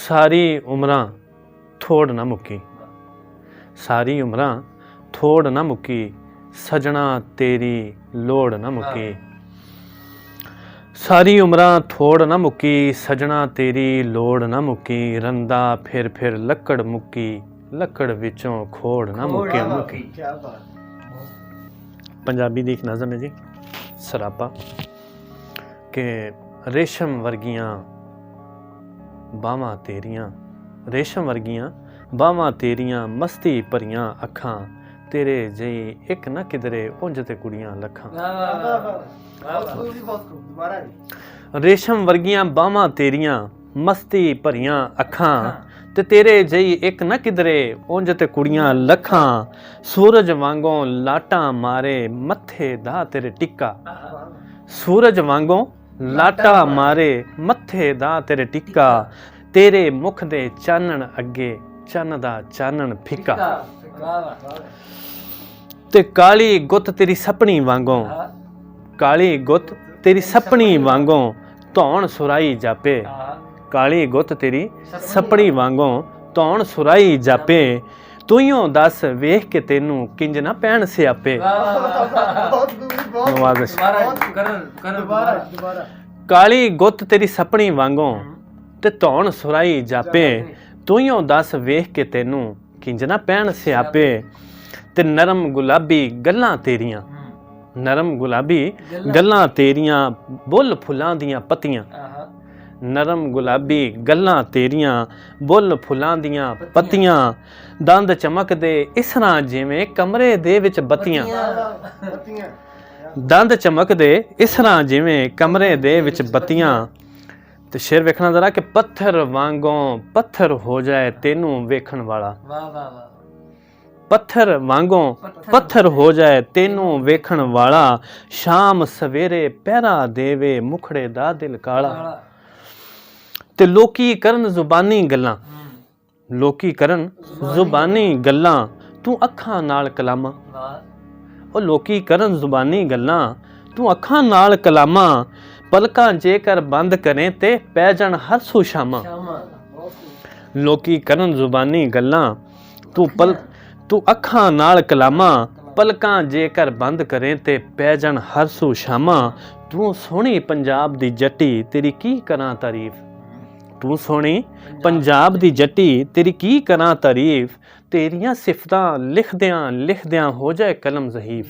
सारी उमरां थोड़ ना मुक्की, सारी उमरां थोड़ ना मुक्की, सजना तेरी लोड़ ना मुक्की। सारी उमरां थोड़ ना मुक्की, सजना तेरी लोड़ ना मुक्की। रंदा फिर लक्कड़ मुक्की, लक्कड़ विचों खोड़ ना मुक्की मुक्की। पंजाबी दी एक नज़म है जी, सरापा के रेशम वर्गियां बावां तेरियां, रेशम वर्गियां बावां तेरियां, मस्ती भरियां अखां, तेरे जई एक न किधरे उंज ते कुड़ियां लखां। रेशम वर्गियां बावां तेरियां, मस्ती भरियां अखां, ते तेरे जई एक न किधरे उंज ते कुड़ियां लखां। सूरज वांगों लाटां मारे मत्थे दा तेरे टिक्का, सूरज वांगों लाटा मारे मत्थे दा तेरे टिक्का। तेरे मुख दे चानण अगे चन्न दा चानण फिक्का। ते काली गुत तेरी सपनी वांगों, काली गुत तेरी सपनी वांगों धौण सुराई जापे, काली गुत तेरी सपनी वांगों धौण सुराई जापे। तूइयों दस वेख के तेनू किंज ना पैण सियापे। काली गुत तेरी सपनी वांगों ते धौण सुराई जापे, तूइयों दस वेख के तेनू किंज ना पैण सियापे। ते नरम गुलाबी गल्लां तेरियां, नरम गुलाबी गल्लां तेरियां, बुल फुलां दियां पत्तियां। नरम गुलाबी गल्लां तेरियां, बुल फुलां दियां पत्तियां। दंद चमकदे इस तरह जिवें कमरे दे विच बत्तियां, दंद चमकदे इस तरह जिवें कमरे दे विच बत्तियां। ते शेर वेखना जरा कि पत्थर वांगों पत्थर हो जाए तेनू वेखण वाला, पत्थर वांगों पत्थर हो जाए तेनू वेखण वाला। शाम सवेरे पहरा देवे मुखड़े दा दिल काला। ते लोकी करन जुबानी गल्लां, लोकी करन जुबानी गल्लां, तू अखां नाल कलामां। ओ लोकी करन जुबानी गल्लां, तू अखां नाल कलामां। पलकां जेकर बंद करें ते पै जाण हर सू शामां। लोकी करन जुबानी गल्लां, तू अखां नाल कलामां। पलकां जेकर बंद करें ते पै जाण हर सू शामां। तू सोहणी पंजाब दी जट्टी तेरी की करां तारीफ, तू सोहणी पंजाब दी जट्टी तेरी की करां तारीफ। तेरियां सिफतां लिखदियां लिखदियां हो जाए कलम ज़हीफ।